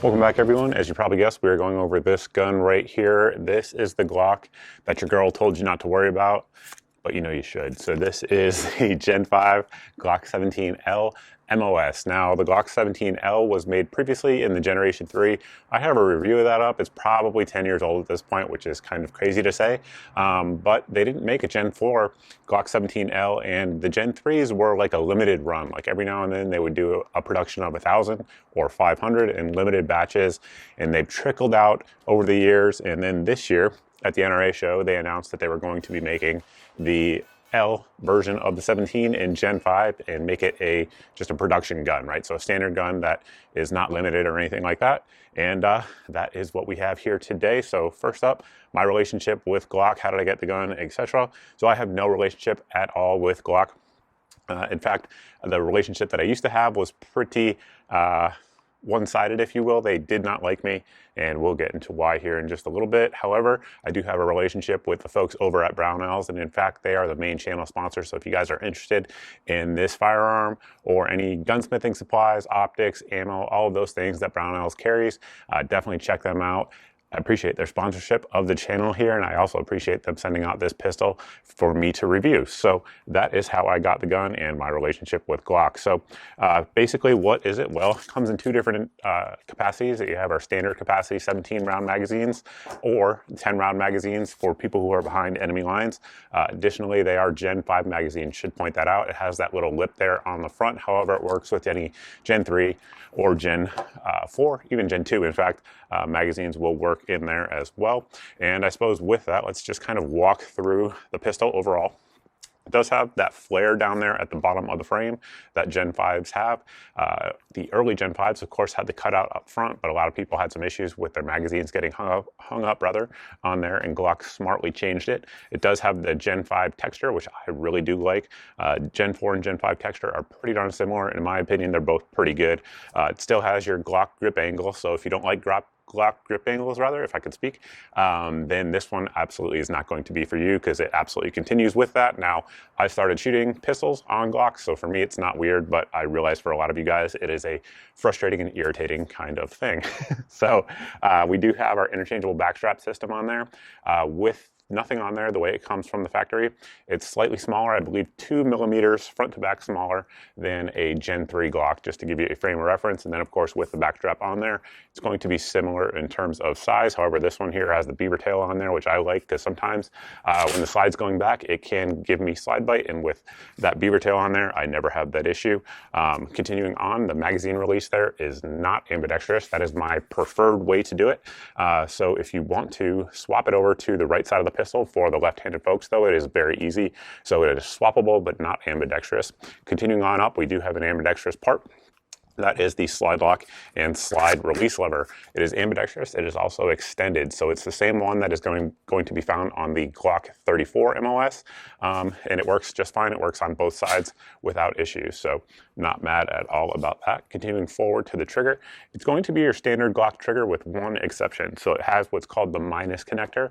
Welcome back, everyone. As you probably guessed, we are going over this gun right here. This is the Glock that your girl told you not to worry about, but you know you should. So this is the Gen 5 Glock 17L MOS. Now, the Glock 17L was made previously in the Generation 3. I have a review of that up. It's probably 10 years old at this point, which is kind of crazy to say. But they didn't make a Gen 4 Glock 17L, and the Gen 3s were like a limited run. Like every now and then they would do a production of 1,000 or 500 in limited batches, and they've trickled out over the years. And then this year at the NRA show, they announced that they were going to be making the L version of the 17 in Gen 5 and make it just a production gun, right? So a standard gun that is not limited or anything like that. And that is what we have here today. So first up, my relationship with Glock, how did I get the gun, etc. So I have no relationship at all with Glock. In fact, the relationship that I used to have was pretty one-sided, if you will. They did not like me, and we'll get into why here in just a little bit. However, I do have a relationship with the folks over at Brownells, and in fact, they are the main channel sponsor. So if you guys are interested in this firearm or any gunsmithing supplies, optics, ammo, all of those things that Brownells carries, definitely check them out. I appreciate their sponsorship of the channel here, and I also appreciate them sending out this pistol for me to review. So that is how I got the gun and my relationship with Glock. So basically, what is it? Well, it comes in two different capacities. You have our standard capacity 17 round magazines or 10 round magazines for people who are behind enemy lines. Additionally, they are Gen 5 magazines. Should point that out. It has that little lip there on the front. However, it works with any Gen 3 or Gen 4, even Gen 2, in fact. Magazines will work in there as well. And I suppose with that, let's just kind of walk through the pistol overall. It does have that flare down there at the bottom of the frame that Gen 5s have. The early Gen 5s, of course, had the cutout up front, but a lot of people had some issues with their magazines getting hung up on there, and Glock smartly changed it. It does have the Gen 5 texture, which I really do like. Gen 4 and Gen 5 texture are pretty darn similar. In my opinion, they're both pretty good. It still has your Glock grip angle, so if you don't like Glock grip angles, rather, if I could speak, then this one absolutely is not going to be for you, because it absolutely continues with that. Now, I started shooting pistols on Glocks, so for me it's not weird, but I realize for a lot of you guys it is a frustrating and irritating kind of thing. So we do have our interchangeable backstrap system on there with nothing on there the way it comes from the factory. It's slightly smaller, I believe 2 millimeters front to back smaller than a Gen 3 Glock, just to give you a frame of reference. And then of course with the backstrap on there, it's going to be similar in terms of size. However, this one here has the beaver tail on there, which I like, because sometimes when the slide's going back, it can give me slide bite, and with that beaver tail on there, I never have that issue. Continuing on, the magazine release there is not ambidextrous. That is my preferred way to do it. So if you want to swap it over to the right side of the pistol for the left-handed folks, though, it is very easy. So it is swappable, but not ambidextrous. Continuing on up, we do have an ambidextrous part. That is the slide lock and slide release lever. It is ambidextrous. It is also extended. So it's the same one that is going to be found on the Glock 34 MOS. And it works just fine. It works on both sides without issues. So not mad at all about that. Continuing forward to the trigger, it's going to be your standard Glock trigger with one exception. So it has what's called the minus connector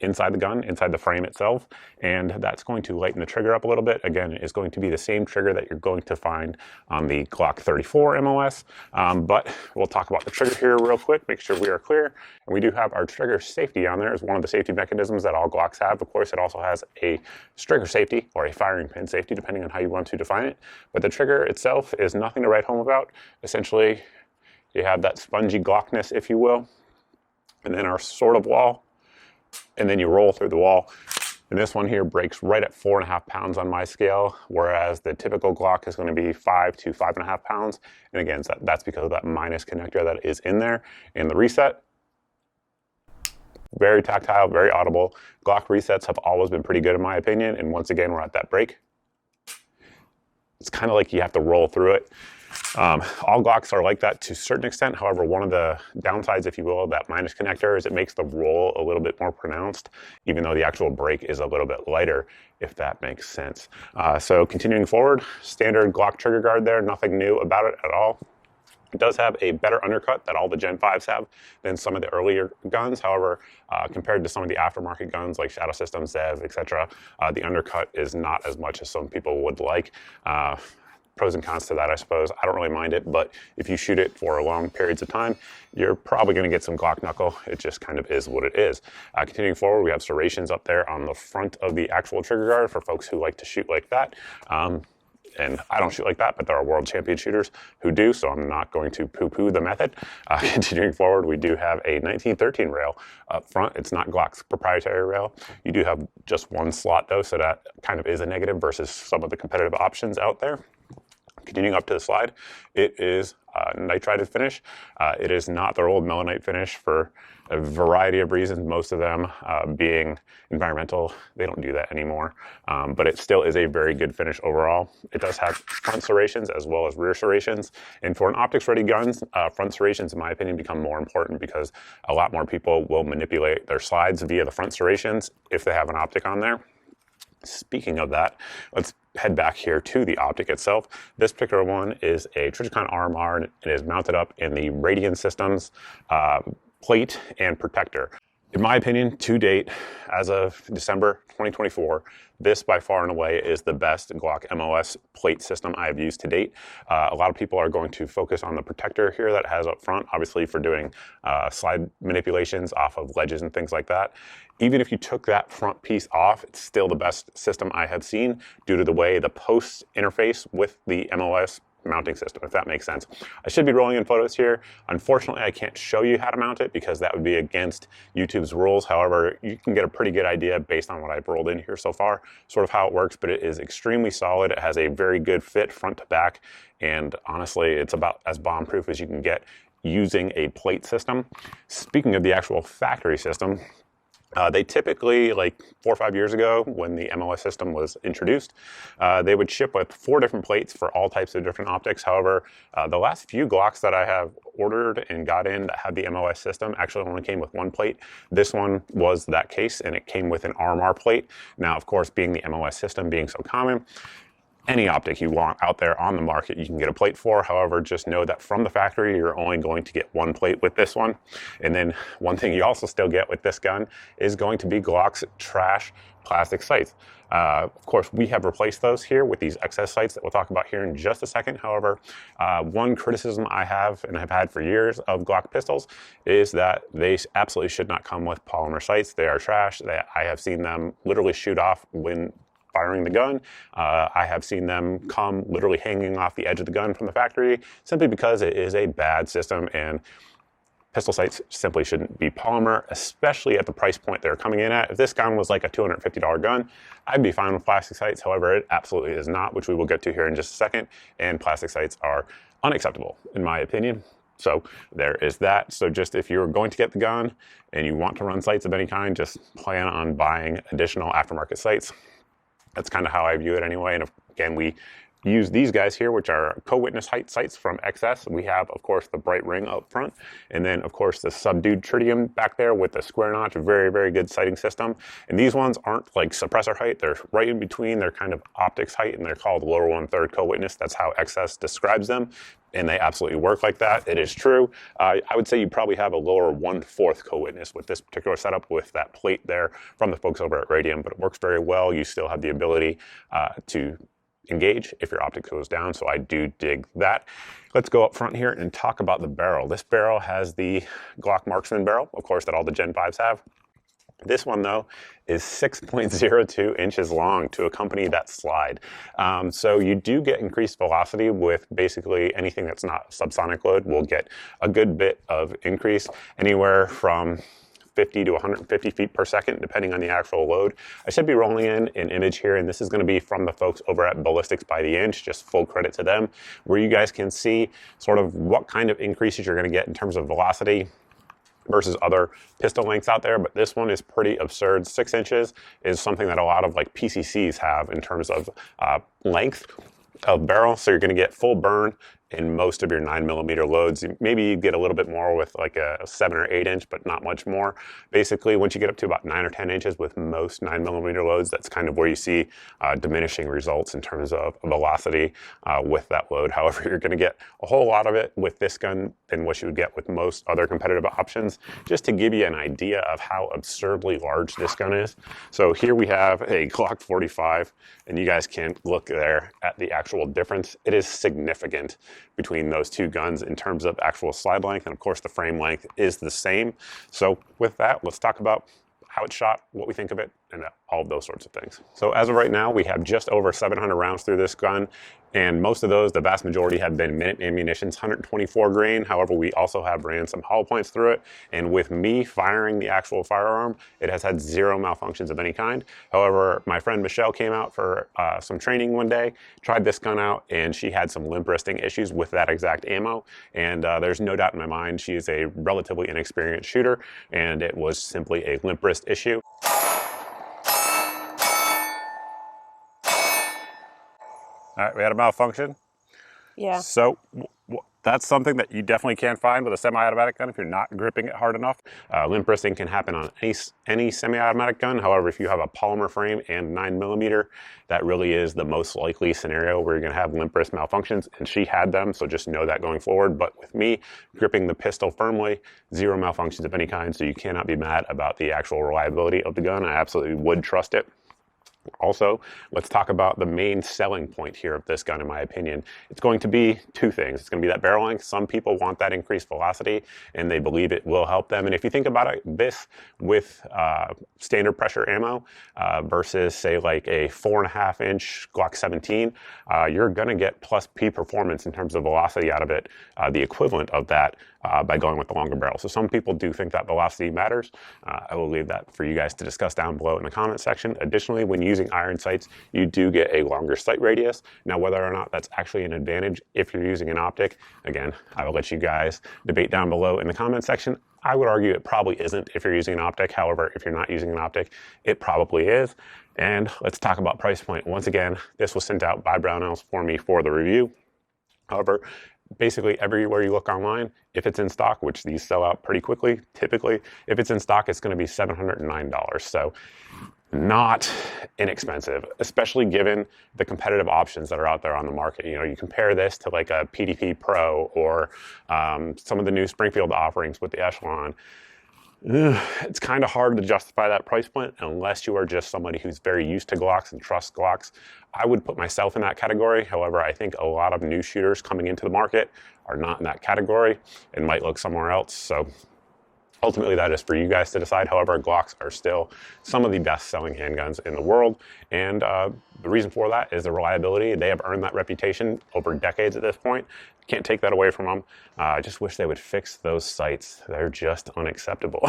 inside the gun, inside the frame itself. And that's going to lighten the trigger up a little bit. Again, it's going to be the same trigger that you're going to find on the Glock 34 MOS, but we'll talk about the trigger here real quick, make sure we are clear. And we do have our trigger safety on there as one of the safety mechanisms that all Glocks have. Of course, it also has a trigger safety or a firing pin safety, depending on how you want to define it. But the trigger itself is nothing to write home about. Essentially, you have that spongy Glockness, if you will, and then our sort of wall, and then you roll through the wall. And this one here breaks right at 4.5 pounds on my scale, whereas the typical Glock is going to be 5 to 5.5 pounds. And again, that's because of that minus connector that is in there. And the reset, very tactile, very audible. Glock resets have always been pretty good in my opinion. And once again, we're at that break. It's kind of like you have to roll through it. All Glocks are like that to a certain extent. However, one of the downsides, if you will, of that minus connector is it makes the roll a little bit more pronounced, even though the actual break is a little bit lighter, if that makes sense. So continuing forward, standard Glock trigger guard there, nothing new about it at all. It does have a better undercut that all the Gen 5s have than some of the earlier guns. However, compared to some of the aftermarket guns like Shadow Systems, Zev, etc., the undercut is not as much as some people would like. pros and cons to that, I suppose. I don't really mind it, but if you shoot it for long periods of time, you're probably going to get some Glock knuckle. It just kind of is what it is. Continuing forward, we have serrations up there on the front of the actual trigger guard for folks who like to shoot like that. And I don't shoot like that, but there are world champion shooters who do, so I'm not going to poo-poo the method. Continuing forward, we do have a 1913 rail up front. It's not Glock's proprietary rail. You do have just one slot though, so that kind of is a negative versus some of the competitive options out there. Continuing up to the slide, it is nitrided finish. It is not their old melanite finish for a variety of reasons, most of them being environmental. They don't do that anymore, but it still is a very good finish overall. It does have front serrations as well as rear serrations, and for an optics ready guns, front serrations in my opinion become more important because a lot more people will manipulate their slides via the front serrations if they have an optic on there. Speaking of that, let's head back here to the optic itself. This particular one is a Trijicon RMR, and it is mounted up in the Radian Systems plate and protector. In my opinion, to date, as of December 2024, this by far and away is the best Glock MOS plate system I have used to date. A lot of people are going to focus on the protector here that it has up front, obviously for doing slide manipulations off of ledges and things like that. Even if you took that front piece off, it's still the best system I have seen due to the way the posts interface with the MOS mounting system, if that makes sense. I should be rolling in photos here. Unfortunately, I can't show you how to mount it because that would be against YouTube's rules. However, you can get a pretty good idea based on what I've rolled in here so far, sort of how it works, but it is extremely solid. It has a very good fit front to back, and honestly, it's about as bomb-proof as you can get using a plate system. Speaking of the actual factory system, they typically, like 4 or 5 years ago when the MOS system was introduced, they would ship with 4 different plates for all types of different optics. However, the last few Glocks that I have ordered and got in that had the MOS system actually only came with 1 plate. This one was that case, and it came with an RMR plate. Now, of course, being the MOS system being so common, any optic you want out there on the market, you can get a plate for. However, just know that from the factory, you're only going to get 1 plate with this one. And then one thing you also still get with this gun is going to be Glock's trash plastic sights. Of course, we have replaced those here with these excess sights that we'll talk about here in just a second. However, one criticism I have and have had for years of Glock pistols is that they absolutely should not come with polymer sights. They are trash. I have seen them literally shoot off when firing the gun. I have seen them come literally hanging off the edge of the gun from the factory simply because it is a bad system, and pistol sights simply shouldn't be polymer, especially at the price point they're coming in at. If this gun was like a $250 gun, I'd be fine with plastic sights. However, it absolutely is not, which we will get to here in just a second, and plastic sights are unacceptable in my opinion. So there is that. So just if you're going to get the gun and you want to run sights of any kind, just plan on buying additional aftermarket sights. That's kind of how I view it anyway. And again, we use these guys here, which are co-witness height sights from XS. We have, of course, the bright ring up front, and then, of course, the subdued tritium back there with the square notch. Very, very good sighting system. And these ones aren't like suppressor height. They're right in between. They're kind of optics height, and they're called lower 1/3 co-witness. That's how XS describes them, and they absolutely work like that. It is true. I would say you probably have a lower 1/4 co-witness with this particular setup with that plate there from the folks over at Radium, but it works very well. You still have the ability to engage if your optic goes down, so I do dig that. Let's go up front here and talk about the barrel. This barrel has the Glock Marksman barrel, of course, that all the Gen 5s have. This one, though, is 6.02 inches long to accompany that slide. So you do get increased velocity with basically anything that's not subsonic load. We'll get a good bit of increase, anywhere from 50 to 150 feet per second, depending on the actual load. I should be rolling in an image here, and this is gonna be from the folks over at Ballistics by the Inch, just full credit to them, where you guys can see sort of what kind of increases you're gonna get in terms of velocity versus other pistol lengths out there, but this one is pretty absurd. 6 inches is something that a lot of like PCCs have in terms of length of barrel, so you're gonna get full burn in most of your 9mm loads. Maybe you get a little bit more with like a 7 or 8 inch, but not much more. Basically, once you get up to about 9 or 10 inches with most 9mm loads, that's kind of where you see diminishing results in terms of velocity with that load. However, you're going to get a whole lot of it with this gun than what you would get with most other competitive options. Just to give you an idea of how absurdly large this gun is. So here we have a Glock 45, and you guys can look there at the actual difference. It is significant between those two guns in terms of actual slide length, and of course the frame length is the same. So with that, let's talk about how it's shot, what we think of it, and all of those sorts of things. So as of right now, we have just over 700 rounds through this gun, and most of those, the vast majority, have been Minute Ammunition's 124 grain. However, we also have ran some hollow points through it, and with me firing the actual firearm, it has had zero malfunctions of any kind. However, my friend Michelle came out for some training one day, tried this gun out, and she had some limp wristing issues with that exact ammo, and there's no doubt in my mind she is a relatively inexperienced shooter, and it was simply a limp wrist issue. All right, we had a malfunction. Yeah. So that's something that you definitely can't find with a semi-automatic gun if you're not gripping it hard enough. Limp wristing can happen on any semi-automatic gun. However, if you have a polymer frame and 9mm, that really is the most likely scenario where you're gonna have limp wrist malfunctions, and she had them, so just know that going forward. But with me gripping the pistol firmly, zero malfunctions of any kind, so you cannot be mad about the actual reliability of the gun. I absolutely would trust it. Also, let's talk about the main selling point here of this gun, in my opinion. It's going to be two things. It's going to be that barrel length. Some people want that increased velocity, and they believe it will help them. And if you think about it, this with standard pressure ammo versus, say, like a 4.5 inch Glock 17, you're going to get plus P performance in terms of velocity out of it, the equivalent of that by going with the longer barrel. So some people do think that velocity matters. I will leave that for you guys to discuss down below in the comment section. Additionally, when using iron sights, you do get a longer sight radius. Now, whether or not that's actually an advantage if you're using an optic, again, I will let you guys debate down below in the comment section. I would argue it probably isn't if you're using an optic. However, if you're not using an optic, it probably is. And let's talk about price point. Once again, this was sent out by Brownells for me for the review. However, basically everywhere you look online, if it's in stock, which these sell out pretty quickly, typically, if it's in stock, it's going to be $709. So not inexpensive, especially given the competitive options that are out there on the market. You know, you compare this to like a PDP Pro or some of the new Springfield offerings with the Echelon. It's kind of hard to justify that price point unless you are just somebody who's very used to Glocks and trusts Glocks. I would put myself in that category. However, I think a lot of new shooters coming into the market are not in that category and might look somewhere else. So ultimately, that is for you guys to decide. However, Glocks are still some of the best selling handguns in the world. And the reason for that is the reliability. They have earned that reputation over decades at this point. Can't take that away from them. I just wish they would fix those sights. They're just unacceptable.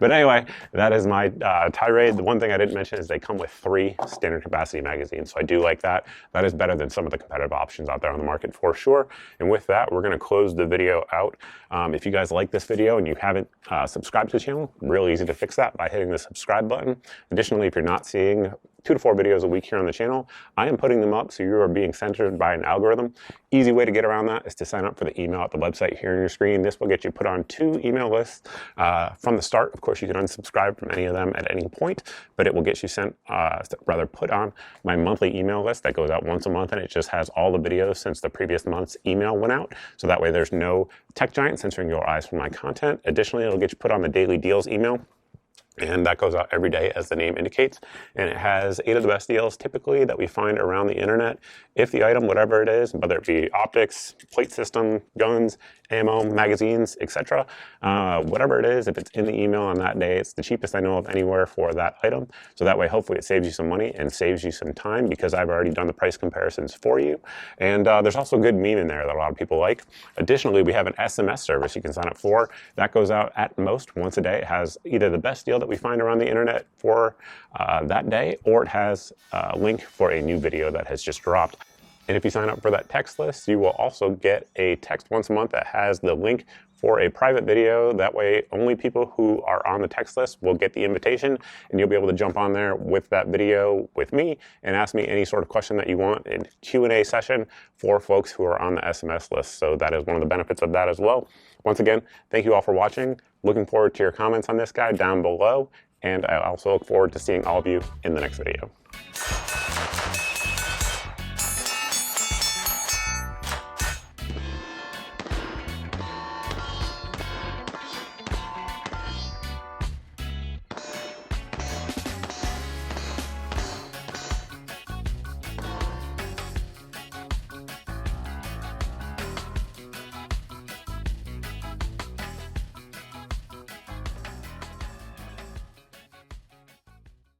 But anyway, that is my tirade. The one thing I didn't mention is they come with 3 standard capacity magazines. So I do like that. That is better than some of the competitive options out there on the market for sure. And with that, we're going to close the video out. If you guys like this video and you haven't subscribed to the channel, real easy to fix that by hitting the subscribe button. Additionally, if you're not seeing 2 to 4 videos a week here on the channel, I am putting them up so you are being censored by an algorithm. Easy way to get around that is to sign up for the email at the website here on your screen. This will get you put on 2 email lists from the start. Of course, you can unsubscribe from any of them at any point, but it will get you put on my monthly email list that goes out once a month, and it just has all the videos since the previous month's email went out. So that way there's no tech giant censoring your eyes from my content. Additionally, it'll get you put on the daily deals email, and that goes out every day as the name indicates, and it has 8 of the best deals typically that we find around the internet. If the item, whatever it is, whether it be optics, plate system, guns, ammo, magazines, etc., whatever it is, if it's in the email on that day, it's the cheapest I know of anywhere for that item. So that way, hopefully it saves you some money and saves you some time because I've already done the price comparisons for you. And there's also a good meme in there that a lot of people like. Additionally, we have an SMS service you can sign up for. That goes out at most once a day. It has either the best deal that we find around the internet for that day, or it has a link for a new video that has just dropped. And if you sign up for that text list, you will also get a text once a month that has the link for a private video. That way, only people who are on the text list will get the invitation, and you'll be able to jump on there with that video with me and ask me any sort of question that you want in Q&A session for folks who are on the SMS list. So that is one of the benefits of that as well. Once again, thank you all for watching. Looking forward to your comments on this guy down below, and I also look forward to seeing all of you in the next video.